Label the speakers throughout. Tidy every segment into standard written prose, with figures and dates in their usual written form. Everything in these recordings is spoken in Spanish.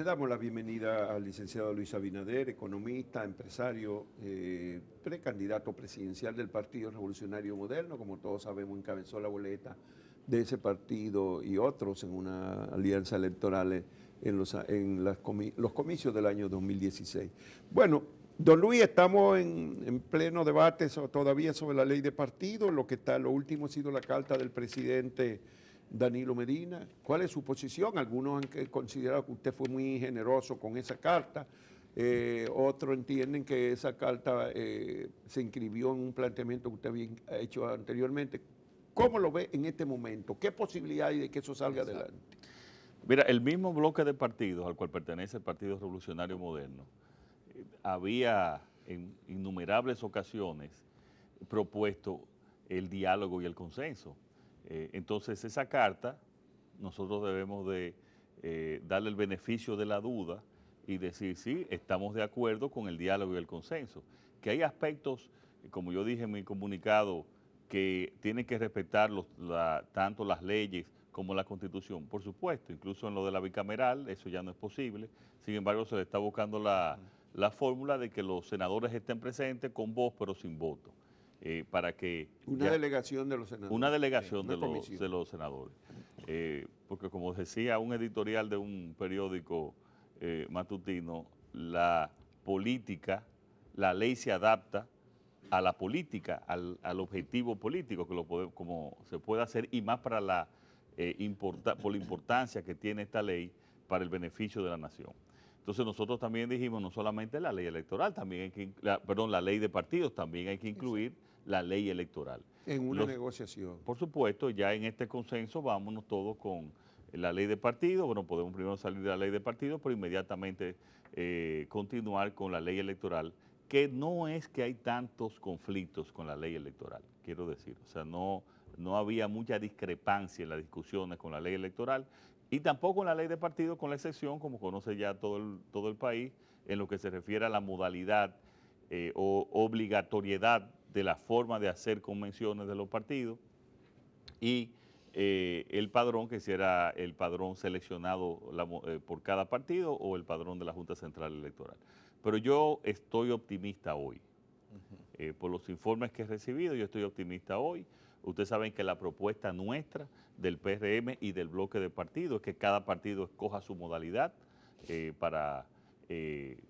Speaker 1: Le damos la bienvenida al licenciado Luis Abinader, economista, empresario, precandidato presidencial del Partido Revolucionario Moderno. Como todos sabemos, encabezó la boleta de ese partido y otros en una alianza electoral en los comicios del año 2016. Bueno, don Luis, estamos en pleno debate todavía sobre la ley de partido. Lo último ha sido la carta del presidente Danilo Medina. ¿Cuál es su posición? Algunos han considerado que usted fue muy generoso con esa carta. Otros entienden que esa carta se inscribió en un planteamiento que usted había hecho anteriormente. ¿Cómo lo ve en este momento? ¿Qué posibilidad hay de que eso salga adelante?
Speaker 2: Mira, el mismo bloque de partidos al cual pertenece el Partido Revolucionario Moderno había en innumerables ocasiones propuesto el diálogo y el consenso. Entonces esa carta nosotros debemos de darle el beneficio de la duda y decir sí, estamos de acuerdo con el diálogo y el consenso. Que hay aspectos, como yo dije en mi comunicado, que tienen que respetar tanto las leyes como la Constitución, por supuesto, incluso en lo de la bicameral, eso ya no es posible. Sin embargo, se le está buscando la fórmula de que los senadores estén presentes con voz pero sin voto. Para que
Speaker 1: una delegación de los senadores.
Speaker 2: Una delegación de los senadores. Porque como decía un editorial de un periódico matutino, la política, la ley se adapta a la política, al objetivo político, como se puede hacer, y más para por la importancia que tiene esta ley para el beneficio de la nación. Entonces nosotros también dijimos, no solamente la ley electoral, también la ley de partidos, también hay que incluir la ley electoral.
Speaker 1: En una negociación.
Speaker 2: Por supuesto, ya en este consenso vámonos todos con la ley de partidos. Bueno, podemos primero salir de la ley de partidos, pero inmediatamente continuar con la ley electoral, que no es que hay tantos conflictos con la ley electoral, quiero decir. O sea, no había mucha discrepancia en las discusiones con la ley electoral y tampoco en la ley de partidos, con la excepción, como conoce ya todo el país, en lo que se refiere a la modalidad o obligatoriedad de la forma de hacer convenciones de los partidos y el padrón, que será el padrón seleccionado por cada partido o el padrón de la Junta Central Electoral. Pero yo estoy optimista hoy. Por los informes que he recibido, yo estoy optimista hoy. Ustedes saben que la propuesta nuestra del PRM y del bloque de partidos es que cada partido escoja su modalidad para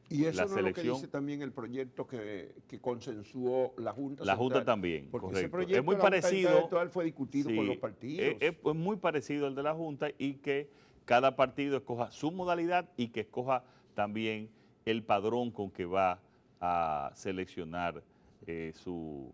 Speaker 1: y eso no es lo que dice también el proyecto que consensuó la Junta Central.
Speaker 2: La Junta también,
Speaker 1: porque
Speaker 2: correcto.
Speaker 1: Ese proyecto
Speaker 2: es muy
Speaker 1: de la
Speaker 2: parecido,
Speaker 1: Junta Electoral fue discutido
Speaker 2: sí,
Speaker 1: por los partidos.
Speaker 2: Es muy parecido al de la Junta y que cada partido escoja su modalidad y que escoja también el padrón con que va a seleccionar sus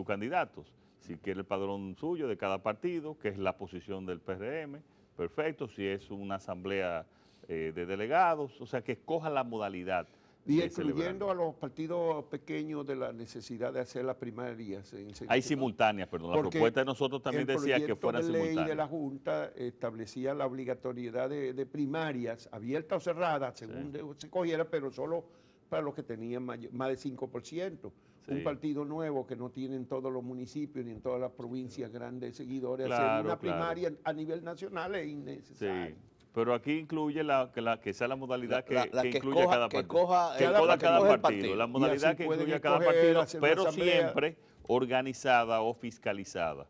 Speaker 2: candidatos. Si quiere el padrón suyo de cada partido, que es la posición del PRM, perfecto. Si es una asamblea de delegados, o sea, que escoja la modalidad.
Speaker 1: Y excluyendo a los partidos pequeños de la necesidad de hacer las primarias.
Speaker 2: Hay simultáneas, perdón. La propuesta de nosotros también decía que fueran simultáneas.
Speaker 1: La ley de la Junta establecía la obligatoriedad de primarias, abiertas o cerradas, según se cogiera, pero solo para los que tenían más de 5%. Sí. Un partido nuevo que no tiene en todos los municipios ni en todas las provincias grandes seguidores. Hacer una primaria a nivel nacional es innecesario.
Speaker 2: Sí. Pero aquí incluye que sea la modalidad que incluya cada partido.
Speaker 3: Que
Speaker 2: escoja
Speaker 3: cada
Speaker 2: partido. La modalidad que incluya cada partido, pero siempre organizada o fiscalizada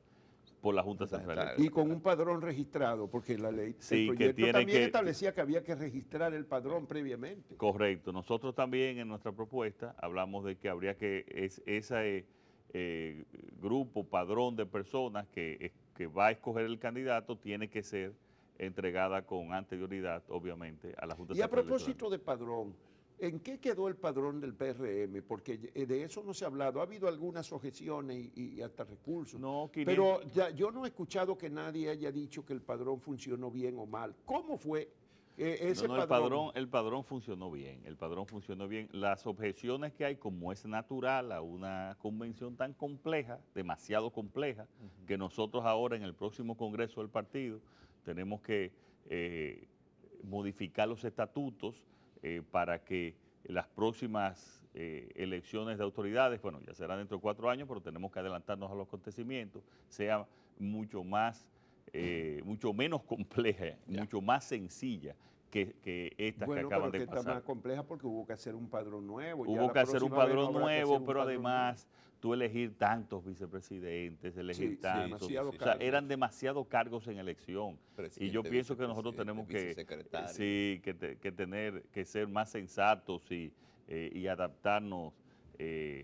Speaker 2: por la Junta Central.
Speaker 1: Y con un padrón registrado, porque la ley,
Speaker 2: sí,
Speaker 1: el proyecto también establecía que había que registrar el padrón previamente.
Speaker 2: Correcto. Nosotros también en nuestra propuesta hablamos de que habría que ese grupo, padrón de personas que va a escoger el candidato tiene que ser entregada con anterioridad, obviamente, a la Junta Central
Speaker 1: Electoral. Y a propósito de padrón, ¿en qué quedó el padrón del PRM? Porque de eso no se ha hablado. Ha habido algunas objeciones y hasta recursos.
Speaker 2: No,
Speaker 1: pero yo no he escuchado que nadie haya dicho que el padrón funcionó bien o mal. ¿Cómo fue ese padrón?
Speaker 2: El padrón funcionó bien. El padrón funcionó bien. Las objeciones que hay, como es natural a una convención tan compleja, demasiado compleja, que nosotros ahora en el próximo Congreso del partido tenemos que modificar los estatutos para que las próximas elecciones de autoridades, bueno, ya serán dentro de 4 años, pero tenemos que adelantarnos a los acontecimientos, sea mucho menos compleja, mucho más sencilla, que estas que
Speaker 1: Bueno,
Speaker 2: acaban
Speaker 1: pero que
Speaker 2: de
Speaker 1: está
Speaker 2: pasar.
Speaker 1: más compleja porque hubo que hacer un padrón nuevo. Ya
Speaker 2: Hubo
Speaker 1: la
Speaker 2: que hacer un
Speaker 1: próxima vez no
Speaker 2: padrón
Speaker 1: habrá que hacer
Speaker 2: nuevo,
Speaker 1: un
Speaker 2: pero
Speaker 1: padrón nuevo.
Speaker 2: además tú elegir tantos vicepresidentes, elegir
Speaker 1: Sí,
Speaker 2: tantos,
Speaker 1: demasiado
Speaker 2: o sea,
Speaker 1: cargo.
Speaker 2: eran demasiados cargos en elección. Y yo
Speaker 3: Presidente,
Speaker 2: pienso que nosotros tenemos
Speaker 3: vicepresidente,
Speaker 2: que,
Speaker 3: vicesecretario.
Speaker 2: sí, que tener, que ser más sensatos y adaptarnos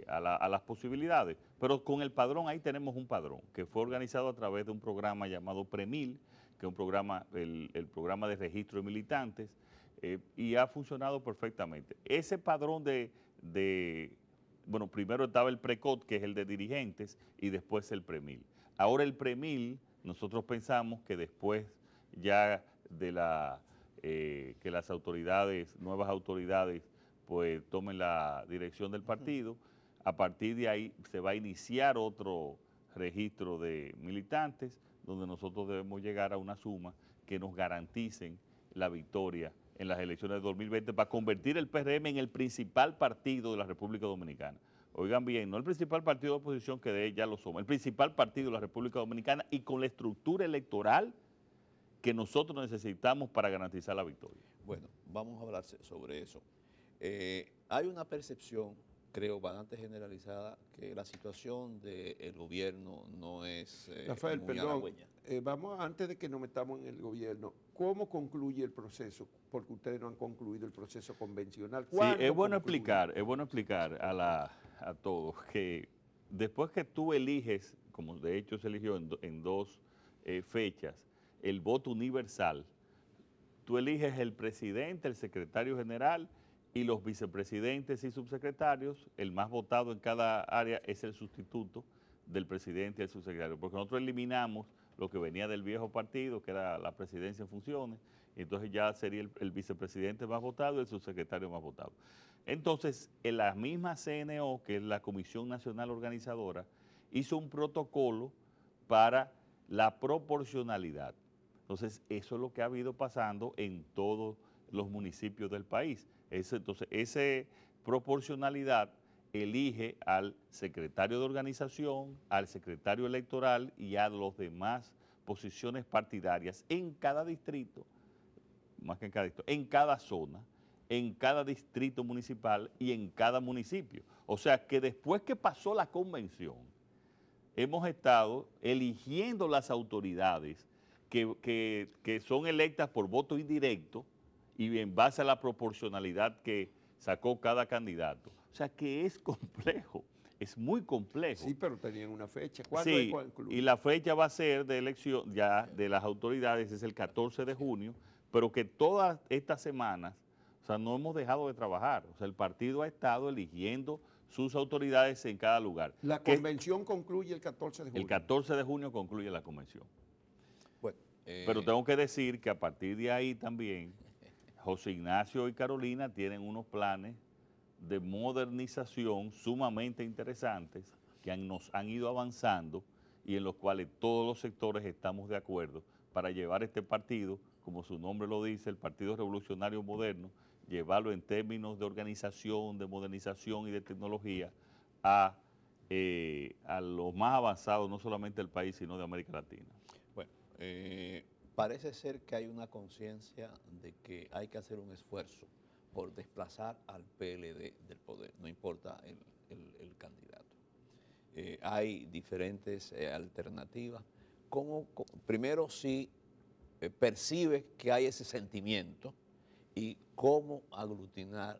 Speaker 2: a las posibilidades. Pero con el padrón, ahí tenemos un padrón que fue organizado a través de un programa llamado PREMIL, que es un programa, el programa de registro de militantes, y ha funcionado perfectamente. Ese padrón bueno, primero estaba el PRECOT, que es el de dirigentes, y después el PREMIL. Ahora el PREMIL, nosotros pensamos que después ya de que las autoridades, nuevas autoridades, pues tomen la dirección del partido, a partir de ahí se va a iniciar otro registro de militantes, donde nosotros debemos llegar a una suma que nos garanticen la victoria en las elecciones de 2020 para convertir el PRM en el principal partido de la República Dominicana. Oigan bien, no el principal partido de oposición, que de él ya lo somos, el principal partido de la República Dominicana y con la estructura electoral que nosotros necesitamos para garantizar la victoria.
Speaker 3: Bueno, vamos a hablar sobre eso. Hay una percepción, creo, bastante generalizada, que la situación del gobierno no es
Speaker 1: Rafael,
Speaker 3: muy
Speaker 1: perdón,
Speaker 3: halagüeña.
Speaker 1: vamos antes de que nos metamos en el gobierno, ¿cómo concluye el proceso? Porque ustedes no han concluido el proceso convencional.
Speaker 2: Sí,
Speaker 1: ¿Cuándo
Speaker 2: es bueno
Speaker 1: concluye?
Speaker 2: explicar a todos que después que tú eliges, como de hecho se eligió en dos fechas, el voto universal, tú eliges el presidente, el secretario general y los vicepresidentes y subsecretarios. El más votado en cada área es el sustituto del presidente y el subsecretario, porque nosotros eliminamos lo que venía del viejo partido, que era la presidencia en funciones, y entonces ya sería el vicepresidente más votado y el subsecretario más votado. Entonces, en la misma CNO, que es la Comisión Nacional Organizadora, hizo un protocolo para la proporcionalidad. Entonces, eso es lo que ha habido pasando en todos los municipios del país. Entonces, esa proporcionalidad elige al secretario de organización, al secretario electoral y a los demás posiciones partidarias en cada distrito, más que en cada distrito, en cada zona, en cada distrito municipal y en cada municipio. O sea que después que pasó la convención, hemos estado eligiendo las autoridades que son electas por voto indirecto y en base a la proporcionalidad que sacó cada candidato. O sea que es complejo, es muy complejo.
Speaker 1: Sí, pero tenían una fecha. ¿Cuándo
Speaker 2: Sí,
Speaker 1: concluye?
Speaker 2: y la fecha va a ser de elección ya de las autoridades, es el 14 de junio, pero que todas estas semanas, o sea, no hemos dejado de trabajar. O sea, el partido ha estado eligiendo sus autoridades en cada lugar.
Speaker 1: La convención concluye el 14 de junio.
Speaker 2: El 14 de junio concluye la convención.
Speaker 3: Bueno,
Speaker 2: Pero tengo que decir que a partir de ahí también, José Ignacio y Carolina tienen unos planes de modernización sumamente interesantes que nos han ido avanzando y en los cuales todos los sectores estamos de acuerdo para llevar este partido, como su nombre lo dice, el Partido Revolucionario Moderno, llevarlo en términos de organización, de modernización y de tecnología a los más avanzados, no solamente del país, sino de América Latina.
Speaker 3: bueno, parece ser que hay una conciencia de que hay que hacer un esfuerzo por desplazar al PLD del poder, no importa el candidato. Hay diferentes alternativas. Primero, si percibes que hay ese sentimiento y cómo aglutinar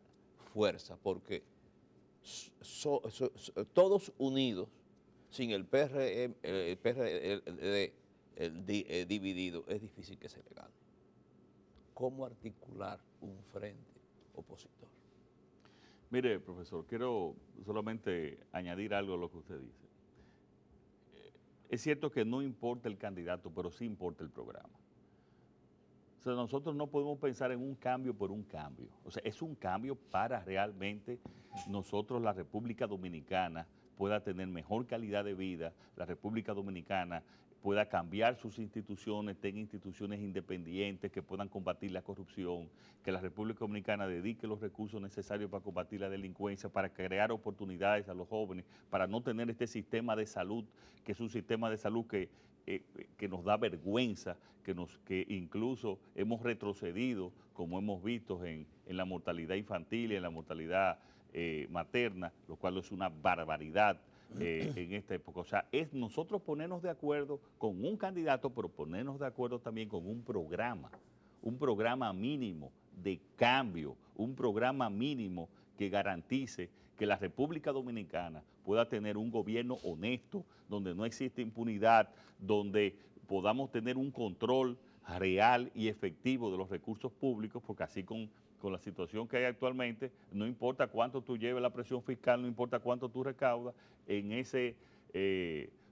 Speaker 3: fuerza, porque todos unidos, sin el PRD dividido, es difícil que se le gane. ¿Cómo articular un frente opositor?
Speaker 2: Mire, profesor, quiero solamente añadir algo a lo que usted dice. Es cierto que no importa el candidato, pero sí importa el programa. O sea, nosotros no podemos pensar en un cambio por un cambio. O sea, es un cambio para realmente nosotros, la República Dominicana, pueda tener mejor calidad de vida, la República Dominicana pueda cambiar sus instituciones, tenga instituciones independientes que puedan combatir la corrupción, que la República Dominicana dedique los recursos necesarios para combatir la delincuencia, para crear oportunidades a los jóvenes, para no tener este sistema de salud, que es un sistema de salud que que nos da vergüenza, que incluso hemos retrocedido, como hemos visto en la mortalidad infantil y en la mortalidad materna, lo cual es una barbaridad en esta época. O sea, es nosotros ponernos de acuerdo con un candidato, pero ponernos de acuerdo también con un programa mínimo de cambio, un programa mínimo que garantice que la República Dominicana pueda tener un gobierno honesto, donde no existe impunidad, donde podamos tener un control real y efectivo de los recursos públicos, porque así con la situación que hay actualmente, no importa cuánto tú lleves la presión fiscal, no importa cuánto tú recaudas, en ese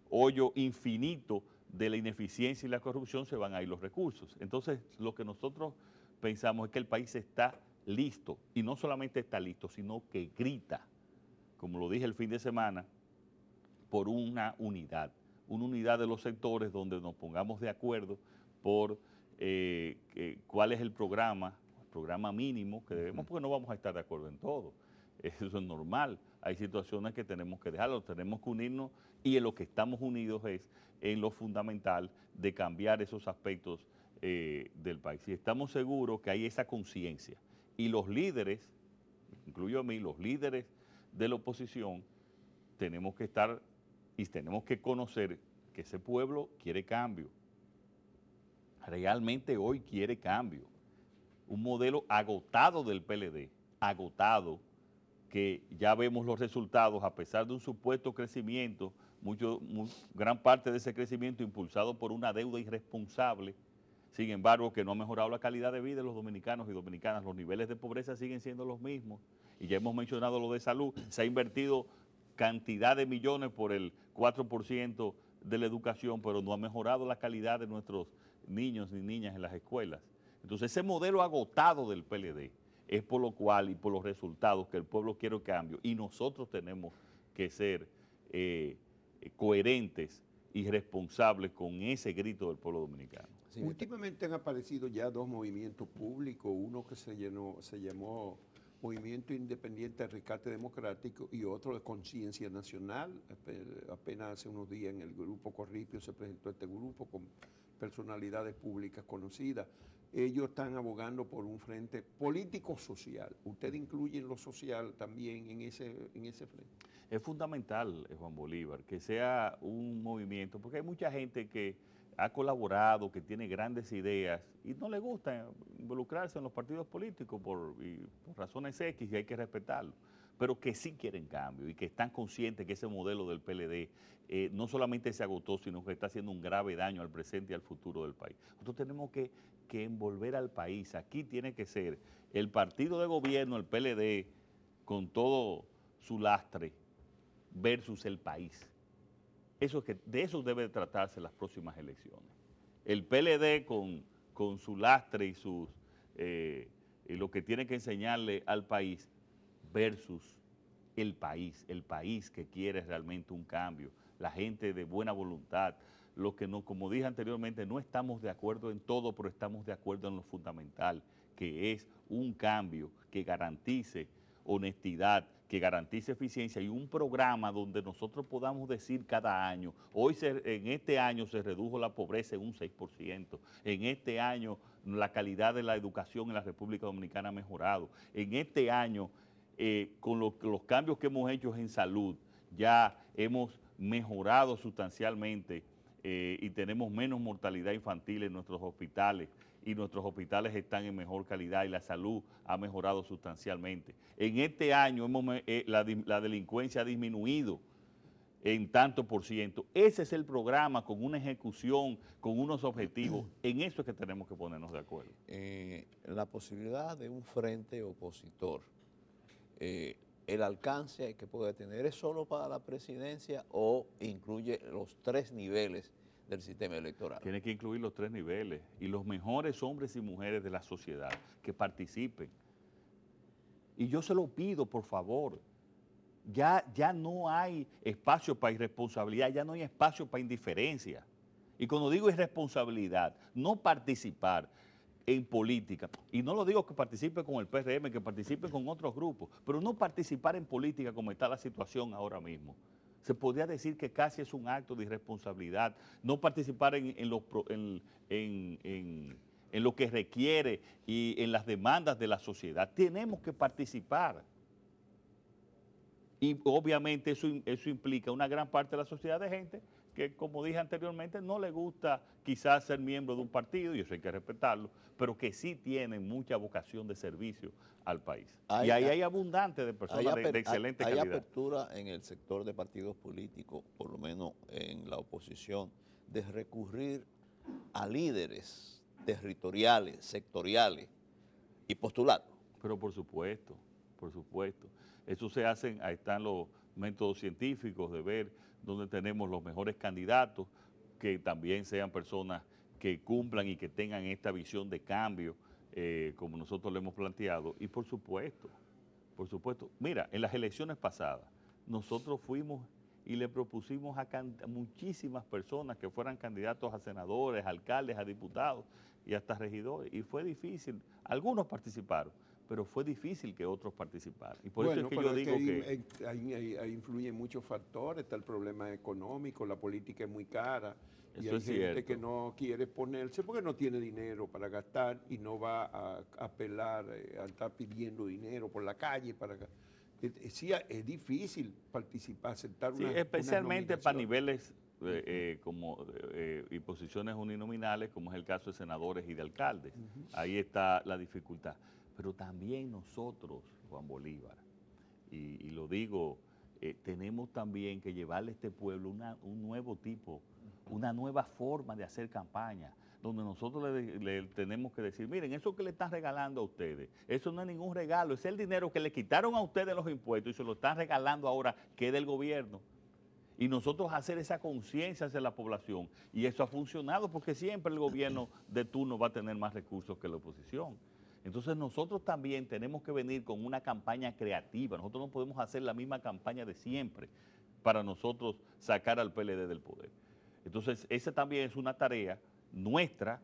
Speaker 2: hoyo infinito de la ineficiencia y la corrupción se van a ir los recursos. Entonces, lo que nosotros pensamos es que el país está listo, y no solamente está listo, sino que grita, como lo dije el fin de semana, por una unidad de los sectores donde nos pongamos de acuerdo por cuál es el programa mínimo que debemos, porque no vamos a estar de acuerdo en todo. Eso es normal. Hay situaciones que tenemos que dejarlo, tenemos que unirnos, y en lo que estamos unidos es en lo fundamental de cambiar esos aspectos del país. Y estamos seguros que hay esa conciencia. Y los líderes, incluyo a mí, los líderes de la oposición, tenemos que estar y tenemos que conocer que ese pueblo quiere cambio. Realmente hoy quiere cambio. Un modelo agotado del PLD, agotado, que ya vemos los resultados a pesar de un supuesto crecimiento, gran parte de ese crecimiento impulsado por una deuda irresponsable, sin embargo que no ha mejorado la calidad de vida de los dominicanos y dominicanas, los niveles de pobreza siguen siendo los mismos, y ya hemos mencionado lo de salud, se ha invertido cantidad de millones por el 4% de la educación, pero no ha mejorado la calidad de nuestros niños ni niñas en las escuelas. Entonces ese modelo agotado del PLD es por lo cual y por los resultados que el pueblo quiere cambio, y nosotros tenemos que ser coherentes y responsables con ese grito del pueblo dominicano.
Speaker 1: Sí, últimamente han aparecido ya dos movimientos públicos, uno que se llamó Movimiento Independiente de Rescate Democrático y otro de Conciencia Nacional. Apenas hace unos días en el grupo Corripio se presentó este grupo con personalidades públicas conocidas. Ellos están abogando por un frente político-social. ¿Usted incluye en lo social también en ese frente?
Speaker 2: Es fundamental, Juan Bolívar, que sea un movimiento, porque hay mucha gente que ha colaborado, que tiene grandes ideas y no le gusta involucrarse en los partidos políticos por razones X, y hay que respetarlo, pero que sí quieren cambio y que están conscientes que ese modelo del PLD no solamente se agotó, sino que está haciendo un grave daño al presente y al futuro del país. Nosotros tenemos que envolver al país. Aquí tiene que ser el partido de gobierno, el PLD, con todo su lastre, versus el país. De eso debe tratarse las próximas elecciones. El PLD con su lastre y lo que tiene que enseñarle al país versus el país que quiere realmente un cambio, la gente de buena voluntad, los que no, como dije anteriormente, no estamos de acuerdo en todo, pero estamos de acuerdo en lo fundamental, que es un cambio que garantice honestidad, que garantice eficiencia y un programa donde nosotros podamos decir cada año, en este año se redujo la pobreza en un 6%, en este año la calidad de la educación en la República Dominicana ha mejorado, en este año con los cambios que hemos hecho en salud ya hemos mejorado sustancialmente y tenemos menos mortalidad infantil en nuestros hospitales, y nuestros hospitales están en mejor calidad y la salud ha mejorado sustancialmente. En este año la delincuencia ha disminuido en tanto por ciento. Ese es el programa con una ejecución, con unos objetivos. En eso es que tenemos que ponernos de acuerdo.
Speaker 3: La posibilidad de un frente opositor, el alcance que puede tener, ¿es solo para la presidencia o incluye los 3 niveles del sistema electoral?
Speaker 2: Tiene que incluir los 3 niveles y los mejores hombres y mujeres de la sociedad que participen. Y yo se lo pido, por favor, ya no hay espacio para irresponsabilidad, ya no hay espacio para indiferencia. Y cuando digo irresponsabilidad, no participar en política, y no lo digo que participe con el PRM, que participe con otros grupos, pero no participar en política como está la situación ahora mismo. Se podría decir que casi es un acto de irresponsabilidad no participar en lo que requiere y en las demandas de la sociedad. Tenemos que participar. Y obviamente eso implica una gran parte de la sociedad de gente que, como dije anteriormente, no le gusta quizás ser miembro de un partido, y eso hay que respetarlo, pero que sí tienen mucha vocación de servicio al país. Y ahí hay abundante de personas de excelente calidad.
Speaker 3: Hay apertura en el sector de partidos políticos, por lo menos en la oposición, de recurrir a líderes territoriales, sectoriales y postularlos.
Speaker 2: Pero por supuesto, por supuesto. Eso se hacen, ahí están los métodos científicos de ver dónde tenemos los mejores candidatos, que también sean personas que cumplan y que tengan esta visión de cambio, como nosotros lo hemos planteado. Y por supuesto, mira, en las elecciones pasadas, nosotros fuimos y le propusimos a muchísimas personas que fueran candidatos a senadores, alcaldes, a diputados y hasta regidores. Y fue difícil, algunos participaron, pero fue difícil que otros participaran. Y por eso es que yo digo que
Speaker 1: ahí influyen muchos factores, está el problema económico, la política es muy cara, y
Speaker 2: eso
Speaker 1: hay
Speaker 2: es
Speaker 1: gente
Speaker 2: cierto.
Speaker 1: que no quiere ponerse porque no tiene dinero para gastar y no va a apelar, a estar pidiendo dinero por la calle para sí, es difícil participar, aceptar
Speaker 2: Sí,
Speaker 1: una
Speaker 2: especialmente para
Speaker 1: nominación.
Speaker 2: niveles y posiciones uninominales, como es el caso de senadores y de alcaldes. Ahí está la dificultad. Pero también nosotros, Juan Bolívar, y lo digo, tenemos también que llevarle a este pueblo un nuevo tipo, una nueva forma de hacer campaña, donde nosotros le tenemos que decir, miren, eso que le están regalando a ustedes, eso no es ningún regalo, es el dinero que le quitaron a ustedes los impuestos y se lo están regalando ahora, que es del gobierno. Y nosotros hacer esa conciencia hacia la población, y eso ha funcionado porque siempre el gobierno de turno va a tener más recursos que la oposición. Entonces nosotros también tenemos que venir con una campaña creativa. Nosotros no podemos hacer la misma campaña de siempre para nosotros sacar al PLD del poder. Entonces esa también es una tarea nuestra,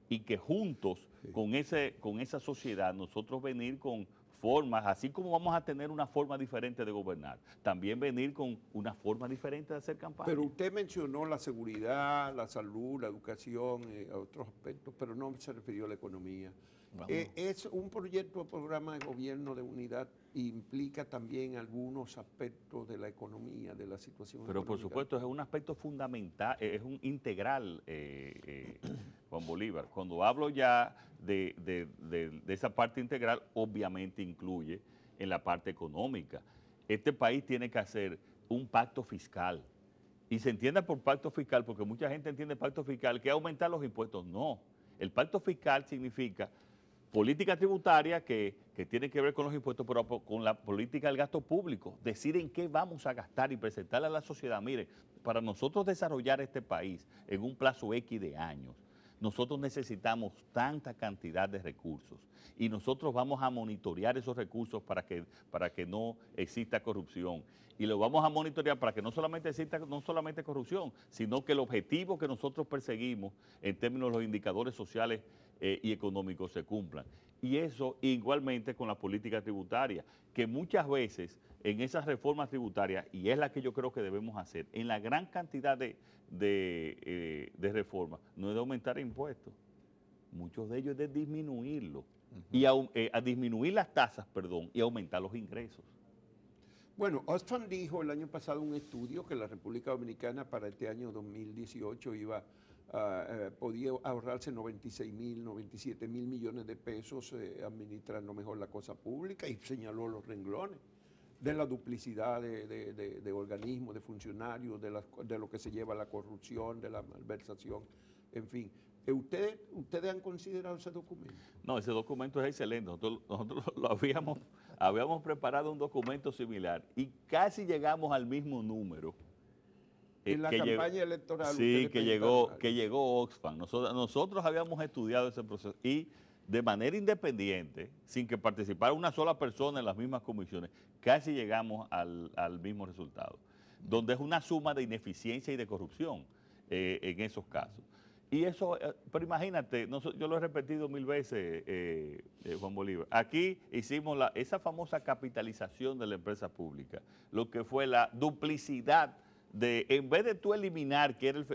Speaker 2: y que juntos con esa sociedad nosotros venir con formas, así como vamos a tener una forma diferente de gobernar, también venir con una forma diferente de hacer campaña.
Speaker 1: Pero usted mencionó la seguridad, la salud, la educación, otros aspectos, pero no se refirió a la economía. Es un proyecto, programa de gobierno de unidad, implica también algunos aspectos de la economía, de la situación
Speaker 2: Pero por
Speaker 1: económica.
Speaker 2: supuesto es un aspecto fundamental, es un integral, Juan Bolívar. Cuando hablo ya de esa parte integral, obviamente incluye en la parte económica. Este país tiene que hacer un pacto fiscal. Y se entienda por pacto fiscal, porque mucha gente entiende pacto fiscal que aumentar los impuestos. No, el pacto fiscal significa política tributaria que tiene que ver con los impuestos, pero con la política del gasto público, decir en qué vamos a gastar y presentarle a la sociedad. Mire, para nosotros desarrollar este país en un plazo X de años, nosotros necesitamos tanta cantidad de recursos y nosotros vamos a monitorear esos recursos para que no exista corrupción. Y lo vamos a monitorear para que no solamente exista corrupción, sino que el objetivo que nosotros perseguimos en términos de los indicadores sociales y económicos se cumplan. Y eso igualmente con la política tributaria, que muchas veces en esas reformas tributarias, y es la que yo creo que debemos hacer, en la gran cantidad de reformas, no es de aumentar impuestos, muchos de ellos es de disminuirlo, y a disminuir las tasas, y aumentar los ingresos.
Speaker 1: Bueno, Oxfam dijo el año pasado un estudio que la República Dominicana para este año 2018 podía ahorrarse 96.000, 97.000 millones de pesos administrando mejor la cosa pública, y señaló los renglones de la duplicidad de organismos, de funcionarios, de lo que se lleva a la corrupción, de la malversación, en fin. ¿Ustedes han considerado ese documento?
Speaker 2: No, ese documento es excelente. Nosotros habíamos preparado un documento similar y casi llegamos al mismo número.
Speaker 1: En la campaña electoral.
Speaker 2: Sí, que llegó Oxfam. Nosotros habíamos estudiado ese proceso y de manera independiente, sin que participara una sola persona en las mismas comisiones, casi llegamos al mismo resultado, donde es una suma de ineficiencia y de corrupción en esos casos. Y eso, pero imagínate, yo lo he repetido 1000 veces, Juan Bolívar. Aquí hicimos esa famosa capitalización de la empresa pública, lo que fue la duplicidad en vez de tú eliminar, que era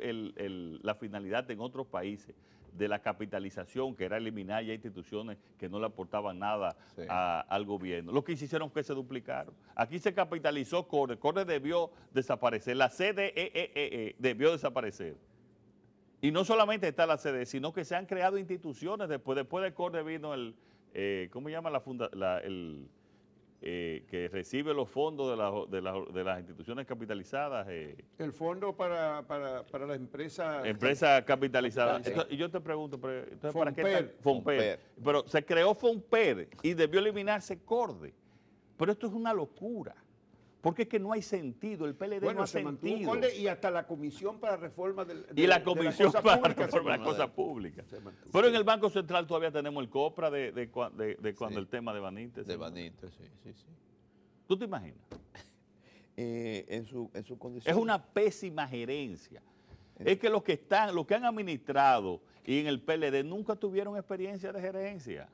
Speaker 2: la finalidad en otros países, de la capitalización, que era eliminar ya instituciones que no le aportaban nada
Speaker 3: Sí.
Speaker 2: al gobierno, lo que hicieron fue que se duplicaron. Aquí se capitalizó CORDE debió desaparecer, la CDEE debió desaparecer. Y no solamente está la CDE, sino que se han creado instituciones. Después de CORDE vino ¿cómo se llama que recibe los fondos de las instituciones capitalizadas?
Speaker 1: El fondo para las empresas.
Speaker 2: Empresas capitalizadas.
Speaker 1: Capitalizadas.
Speaker 2: Y yo te pregunto, entonces, ¿para qué
Speaker 1: Fonper.
Speaker 2: está Fonper? Pero se creó Fonper y debió eliminarse CORDE. Pero esto es una locura. Porque es que no hay sentido, el PLD no ha
Speaker 1: se mantuvo
Speaker 2: sentido.
Speaker 1: CORDE y hasta la Comisión para Reforma
Speaker 2: Y la Comisión para
Speaker 1: Públicas
Speaker 2: Reforma de las Cosas Públicas.
Speaker 1: se mantuvo.
Speaker 2: Pero en el Banco Central todavía tenemos el COPRA de cuando
Speaker 3: Sí.
Speaker 2: el tema de Benítez.
Speaker 3: De Benítez, sí.
Speaker 2: ¿Tú te imaginas?
Speaker 3: En su condición.
Speaker 2: Es una pésima gerencia. Es que los que han administrado y en el PLD nunca tuvieron experiencia de gerencia.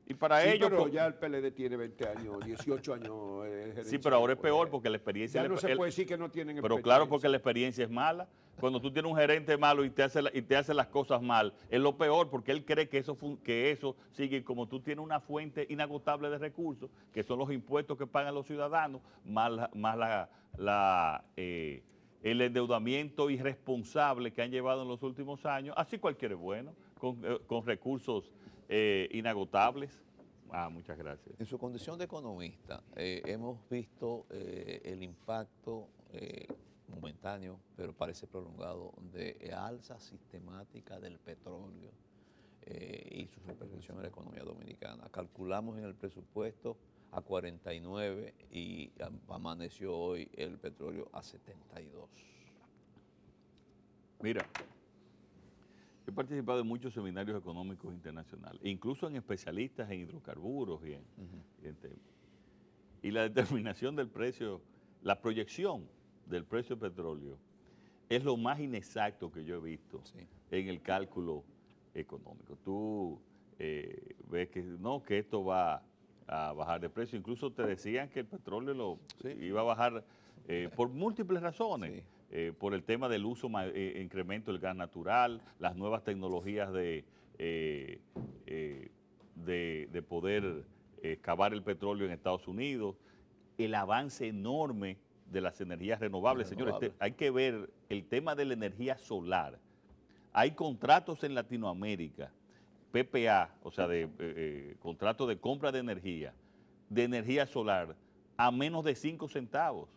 Speaker 2: Y para
Speaker 1: Sí,
Speaker 2: ellos...
Speaker 1: pero ya el PLD tiene 20 años, 18 años.
Speaker 2: Sí, pero ahora es peor porque la experiencia...
Speaker 1: Ya no se puede decir que no tienen
Speaker 2: Pero
Speaker 1: experiencia.
Speaker 2: claro, porque la experiencia es mala. Cuando tú tienes un gerente malo y te hace las cosas mal, es lo peor porque él cree que eso sigue. Como tú tienes una fuente inagotable de recursos, que son los impuestos que pagan los ciudadanos, más el endeudamiento irresponsable que han llevado en los últimos años, así cualquiera es bueno, con recursos inagotables. Muchas gracias.
Speaker 3: En su condición de economista, hemos visto el impacto momentáneo, pero parece prolongado, de alza sistemática del petróleo y su repercusión en la economía dominicana. Calculamos en el presupuesto a 49 y amaneció hoy el petróleo a 72.
Speaker 2: Mira, he participado en muchos seminarios económicos internacionales, incluso en especialistas en hidrocarburos y en temas. Y la determinación del precio, la proyección del precio del petróleo es lo más inexacto que yo he visto en el cálculo económico. Tú ves que esto va a bajar de precio. Incluso te decían que el petróleo iba a bajar por múltiples razones. Por el tema del uso, incremento del gas natural, las nuevas tecnologías de poder excavar el petróleo en Estados Unidos, el avance enorme de las energías renovables. Señores, hay que ver el tema de la energía solar. Hay contratos en Latinoamérica, PPA, o sea, contratos de compra de energía solar, a menos de 5 centavos.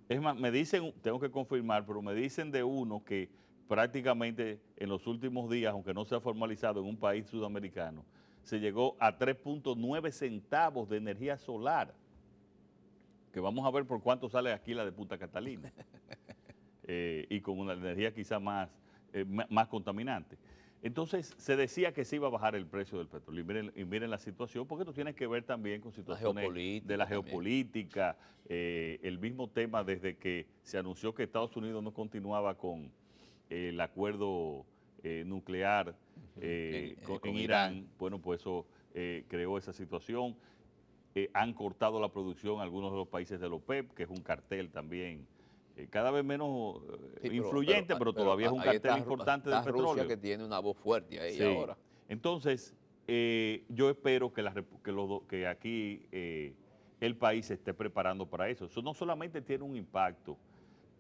Speaker 2: Es más, me dicen, tengo que confirmar, pero me dicen de uno que prácticamente en los últimos días, aunque no se ha formalizado en un país sudamericano, se llegó a 3.9 centavos de energía solar, que vamos a ver por cuánto sale aquí la de Punta Catalina, y con una energía quizá más contaminante. Entonces, se decía que se iba a bajar el precio del petróleo. Y miren la situación, porque esto tiene que ver también con situaciones de la geopolítica, el mismo tema desde que se anunció que Estados Unidos no continuaba con el acuerdo nuclear en Irán. Bueno, pues eso creó esa situación. Han cortado la producción algunos de los países de la OPEP, que es un cartel también cada vez menos influyente, pero todavía es un cartel importante del petróleo.
Speaker 3: Rusia, que tiene una voz fuerte ahí ahora.
Speaker 2: Entonces, yo espero que aquí el país se esté preparando para eso. Eso no solamente tiene un impacto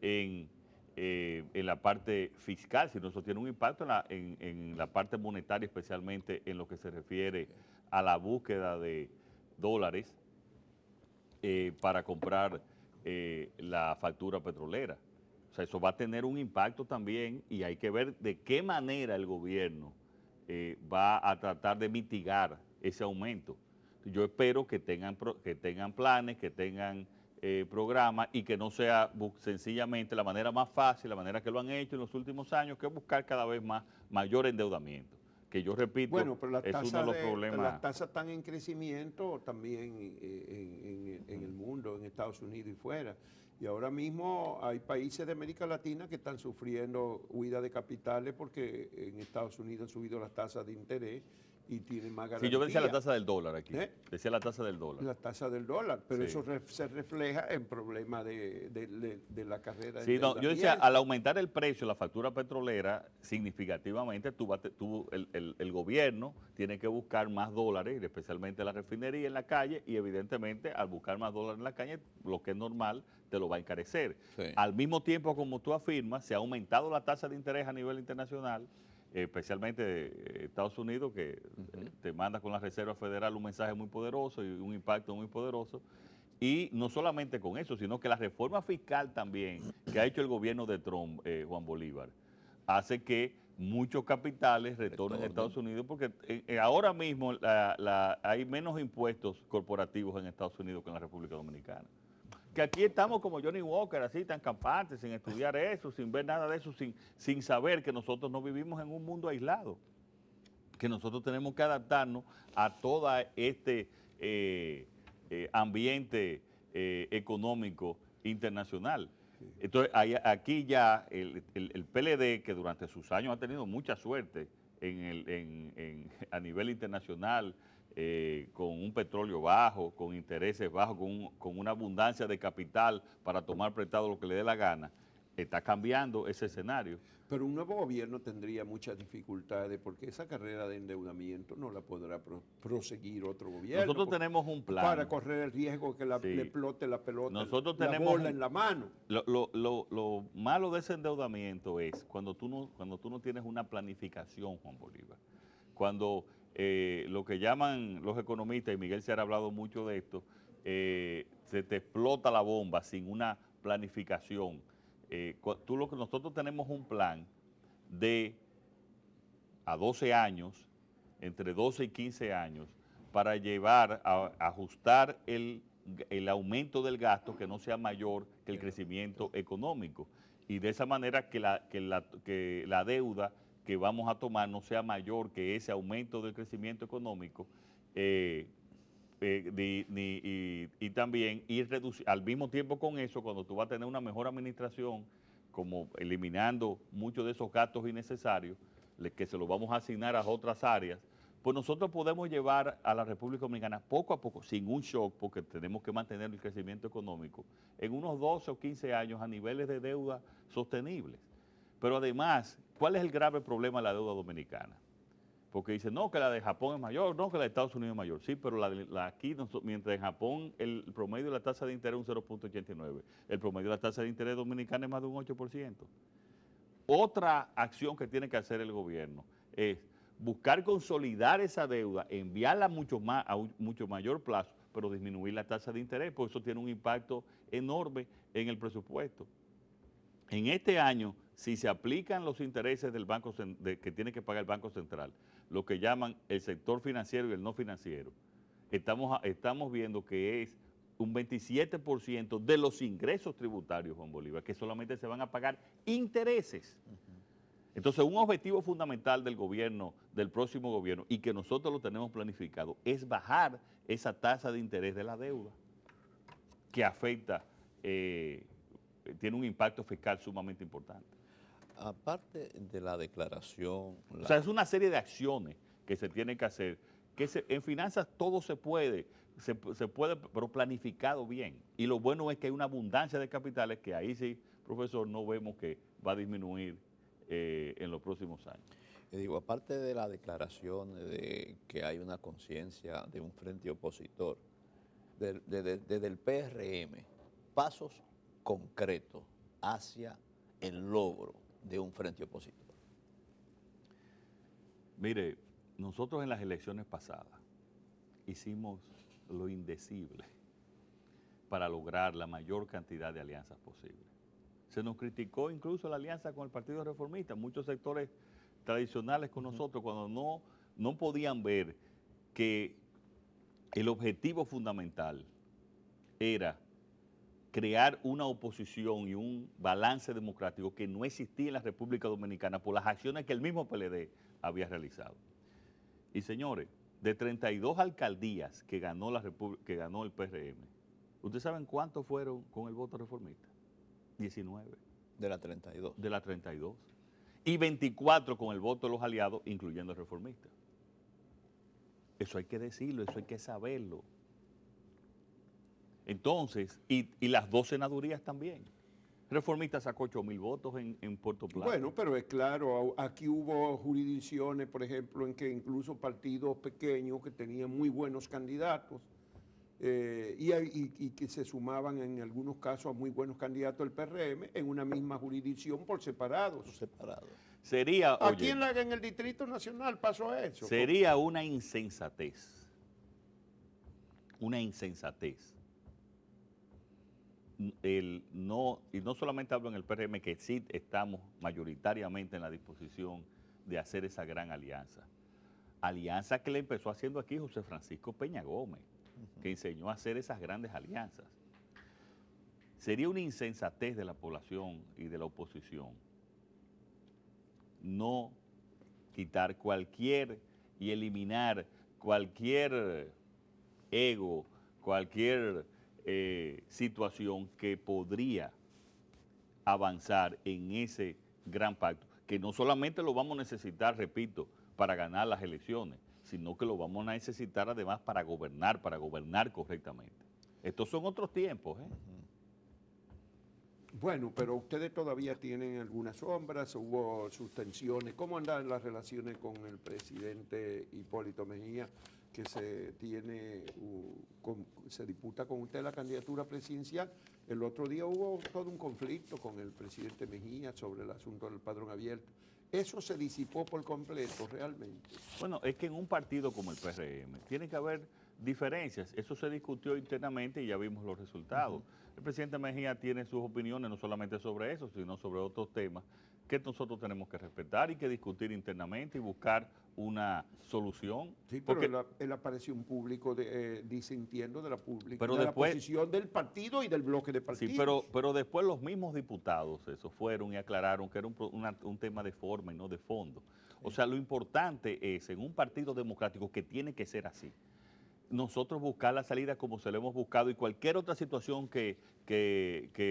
Speaker 2: en la parte fiscal, sino eso tiene un impacto en la parte monetaria, especialmente en lo que se refiere a la búsqueda de dólares para comprar la factura petrolera. O sea, eso va a tener un impacto también y hay que ver de qué manera el gobierno va a tratar de mitigar ese aumento. Yo espero que tengan planes, que tengan programas y que no sea sencillamente la manera más fácil, la manera que lo han hecho en los últimos años, que es buscar cada vez mayor endeudamiento. Que yo repito,
Speaker 1: bueno, pero
Speaker 2: es uno de los problemas.
Speaker 1: Las tasas están en crecimiento también en el mundo, en Estados Unidos y fuera. Y ahora mismo hay países de América Latina que están sufriendo huida de capitales porque en Estados Unidos han subido las tasas de interés y tiene más
Speaker 2: Sí,
Speaker 1: garantía.
Speaker 2: yo decía la tasa del dólar aquí.
Speaker 1: ¿Eh?
Speaker 2: Decía la tasa del dólar.
Speaker 1: La tasa del dólar, pero
Speaker 2: Sí.
Speaker 1: eso se refleja en problemas de la carrera de
Speaker 2: Sí, no, yo decía,
Speaker 1: endeudamiento.
Speaker 2: al aumentar el precio de la factura petrolera significativamente, el gobierno tiene que buscar más dólares, especialmente la refinería en la calle, y evidentemente al buscar más dólares en la calle, lo que es normal, te lo va a encarecer.
Speaker 3: Sí.
Speaker 2: Al mismo tiempo, como tú afirmas, se ha aumentado la tasa de interés a nivel internacional, especialmente Estados Unidos, que te manda con la Reserva Federal un mensaje muy poderoso y un impacto muy poderoso. Y no solamente con eso, sino que la reforma fiscal también que ha hecho el gobierno de Trump, Juan Bolívar, hace que muchos capitales retornen a Estados Unidos, porque ahora mismo hay menos impuestos corporativos en Estados Unidos que en la República Dominicana. Que aquí estamos como Johnny Walker, así tan campantes, sin estudiar eso, sin ver nada de eso, sin saber que nosotros no vivimos en un mundo aislado, que nosotros tenemos que adaptarnos a todo este ambiente económico internacional. Entonces, aquí ya el PLD, que durante sus años ha tenido mucha suerte a nivel internacional, con un petróleo bajo, con intereses bajos, con una abundancia de capital para tomar prestado lo que le dé la gana, está cambiando ese escenario.
Speaker 1: Pero un nuevo gobierno tendría muchas dificultades porque esa carrera de endeudamiento no la podrá proseguir otro gobierno.
Speaker 2: Nosotros tenemos un plan.
Speaker 1: Para correr el riesgo que
Speaker 2: Sí.
Speaker 1: le explote la pelota,
Speaker 2: Nosotros
Speaker 1: la
Speaker 2: tenemos
Speaker 1: bola en la mano.
Speaker 2: Lo malo de ese endeudamiento es cuando tú no tienes una planificación, Juan Bolívar. Cuando lo que llaman los economistas, y Miguel se ha hablado mucho de esto, se te explota la bomba sin una planificación. Nosotros tenemos un plan de a 12 años, entre 12 y 15 años, para ajustar el aumento del gasto que no sea mayor que el crecimiento económico. Y de esa manera que la deuda que vamos a tomar no sea mayor que ese aumento del crecimiento económico, y también al mismo tiempo con eso, cuando tú vas a tener una mejor administración, como eliminando muchos de esos gastos innecesarios, que se los vamos a asignar a otras áreas, pues nosotros podemos llevar a la República Dominicana poco a poco, sin un shock, porque tenemos que mantener el crecimiento económico, en unos 12 o 15 años a niveles de deuda sostenibles. Pero además, ¿cuál es el grave problema de la deuda dominicana? Porque dicen, no, que la de Japón es mayor, no, que la de Estados Unidos es mayor. Sí, pero aquí, mientras en Japón el promedio de la tasa de interés es un 0.89, el promedio de la tasa de interés dominicana es más de un 8%. Otra acción que tiene que hacer el gobierno es buscar consolidar esa deuda, enviarla a mucho mayor plazo, pero disminuir la tasa de interés, porque eso tiene un impacto enorme en el presupuesto. En este año, si se aplican los intereses del banco que tiene que pagar el Banco Central, lo que llaman el sector financiero y el no financiero, estamos viendo que es un 27% de los ingresos tributarios, Juan Bolívar, que solamente se van a pagar intereses. Entonces, un objetivo fundamental del gobierno, del próximo gobierno, y que nosotros lo tenemos planificado, es bajar esa tasa de interés de la deuda, que afecta, tiene un impacto fiscal sumamente importante.
Speaker 3: Aparte de la declaración...
Speaker 2: O sea, es una serie de acciones que se tienen que hacer, en finanzas todo se puede, pero planificado bien. Y lo bueno es que hay una abundancia de capitales que ahí sí, profesor, no vemos que va a disminuir en los próximos años.
Speaker 3: Y digo, aparte de la declaración de que hay una conciencia de un frente opositor, desde el PRM, pasos concretos hacia el logro de un frente opositor.
Speaker 2: Mire, nosotros en las elecciones pasadas hicimos lo indecible para lograr la mayor cantidad de alianzas posible. Se nos criticó incluso la alianza con el Partido Reformista, muchos sectores tradicionales con nosotros, cuando no podían ver que el objetivo fundamental era crear una oposición y un balance democrático que no existía en la República Dominicana por las acciones que el mismo PLD había realizado. Y señores, de 32 alcaldías que ganó el PRM, ¿ustedes saben cuántos fueron con el voto reformista? 19.
Speaker 3: De la 32.
Speaker 2: De las 32. Y 24 con el voto de los aliados, incluyendo el reformista. Eso hay que decirlo, eso hay que saberlo. Entonces, y las dos senadurías también. Reformista sacó 8.000 votos en Puerto Plata.
Speaker 1: Bueno, pero es claro, aquí hubo jurisdicciones, por ejemplo, en que incluso partidos pequeños que tenían muy buenos candidatos y que se sumaban en algunos casos a muy buenos candidatos del PRM en una misma jurisdicción por separados.
Speaker 2: Sería,
Speaker 1: Aquí
Speaker 2: oye,
Speaker 1: en el Distrito Nacional pasó eso.
Speaker 2: sería una insensatez. Una insensatez. Y no solamente hablo en el PRM, que sí estamos mayoritariamente en la disposición de hacer esa gran alianza. Alianza que le empezó haciendo aquí José Francisco Peña Gómez, que enseñó a hacer esas grandes alianzas. Sería una insensatez de la población y de la oposición no quitar cualquier y eliminar cualquier ego, cualquier situación que podría avanzar en ese gran pacto, que no solamente lo vamos a necesitar, repito, para ganar las elecciones, sino que lo vamos a necesitar además para gobernar correctamente. Estos son otros tiempos, ¿eh?
Speaker 1: Bueno, pero ustedes todavía tienen algunas sombras, hubo sus tensiones. ¿Cómo andan las relaciones con el presidente Hipólito Mejía, que se disputa con usted la candidatura presidencial? El otro día hubo todo un conflicto con el presidente Mejía sobre el asunto del padrón abierto. ¿Eso se disipó por completo realmente?
Speaker 2: Bueno, es que en un partido como el PRM tiene que haber diferencias. Eso se discutió internamente y ya vimos los resultados. El presidente Mejía tiene sus opiniones no solamente sobre eso, sino sobre otros temas que nosotros tenemos que respetar y que discutir internamente y buscar una solución.
Speaker 1: Sí, pero él apareció en público disintiendo de la posición del partido y del bloque de partidos.
Speaker 2: Sí, pero después los mismos diputados fueron y aclararon que era un tema de forma y no de fondo. O sea, lo importante es, en un partido democrático que tiene que ser así, nosotros buscar la salida como se la hemos buscado y cualquier otra situación que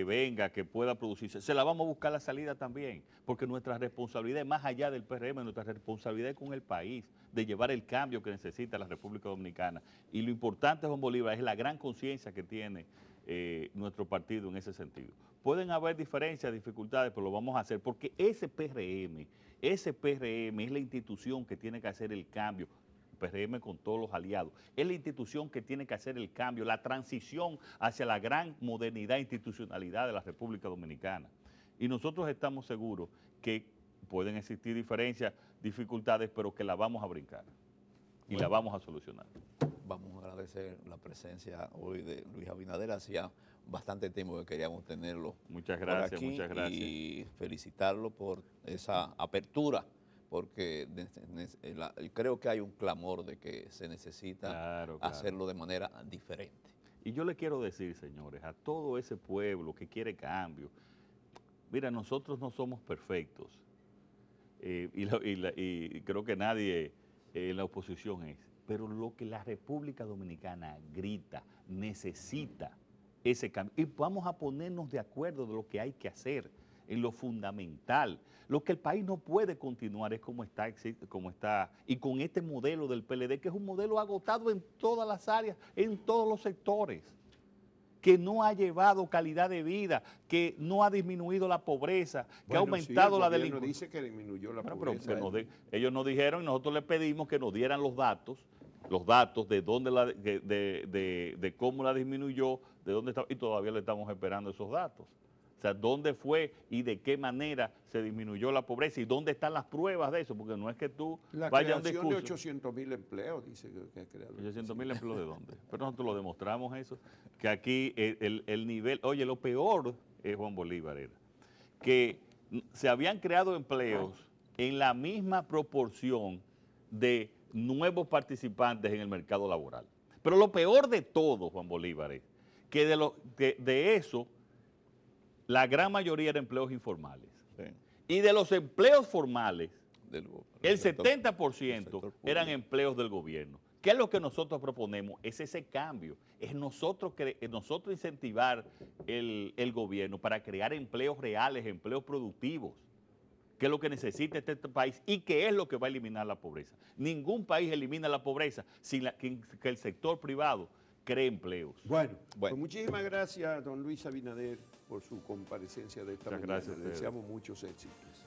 Speaker 2: venga, que pueda producirse, se la vamos a buscar la salida también, porque nuestra responsabilidad es más allá del PRM, nuestra responsabilidad es con el país, de llevar el cambio que necesita la República Dominicana. Y lo importante, Juan Bolívar, es la gran conciencia que tiene nuestro partido en ese sentido. Pueden haber diferencias, dificultades, pero lo vamos a hacer, porque ese PRM es la institución que tiene que hacer el cambio, PRM con todos los aliados, es la institución que tiene que hacer el cambio, la transición hacia la gran modernidad e institucionalidad de la República Dominicana. Y nosotros estamos seguros que pueden existir diferencias, dificultades, pero que la vamos a brincar y la vamos a solucionar.
Speaker 3: Vamos a agradecer la presencia hoy de Luis Abinader. Hacía bastante tiempo que queríamos tenerlo.
Speaker 2: Muchas gracias,
Speaker 3: por aquí,
Speaker 2: muchas gracias.
Speaker 3: Y felicitarlo por esa apertura, porque creo que hay un clamor de que se necesita hacerlo de manera diferente.
Speaker 2: Y yo le quiero decir, señores, a todo ese pueblo que quiere cambio, mira, nosotros no somos perfectos, y creo que nadie en la oposición es, pero lo que la República Dominicana grita, necesita ese cambio, y vamos a ponernos de acuerdo de lo que hay que hacer, en lo fundamental. Lo que el país no puede continuar es como está, y con este modelo del PLD, que es un modelo agotado en todas las áreas, en todos los sectores, que no ha llevado calidad de vida, que no ha disminuido la pobreza, que ha aumentado la delincuencia.
Speaker 1: Dice que disminuyó la pobreza.
Speaker 2: Ellos nos dijeron y nosotros les pedimos que nos dieran los datos de dónde de cómo la disminuyó, de dónde está, y todavía le estamos esperando esos datos. O sea, dónde fue y de qué manera se disminuyó la pobreza y dónde están las pruebas de eso, porque no es que tú vayas a un discurso.
Speaker 1: La creación de 800.000 empleos, dice que ha creado.
Speaker 2: 800.000 empleos, ¿de dónde? Pero nosotros lo demostramos eso, que aquí el nivel, oye, lo peor, Juan Bolívar, era que se habían creado empleos en la misma proporción de nuevos participantes en el mercado laboral. Pero lo peor de todo, Juan Bolívar, es que de eso, la gran mayoría eran empleos informales. Sí. Y de los empleos formales, el 70% eran empleos del gobierno. ¿Qué es lo que nosotros proponemos? Es ese cambio. Es nosotros incentivar el gobierno para crear empleos reales, empleos productivos. qué es lo que necesita este país y qué es lo que va a eliminar la pobreza. Ningún país elimina la pobreza sin que el sector privado cree empleos.
Speaker 1: Bueno, pues muchísimas gracias, don Luis Abinader, por su comparecencia de esta mañana.
Speaker 2: Gracias.
Speaker 1: Le deseamos muchos éxitos.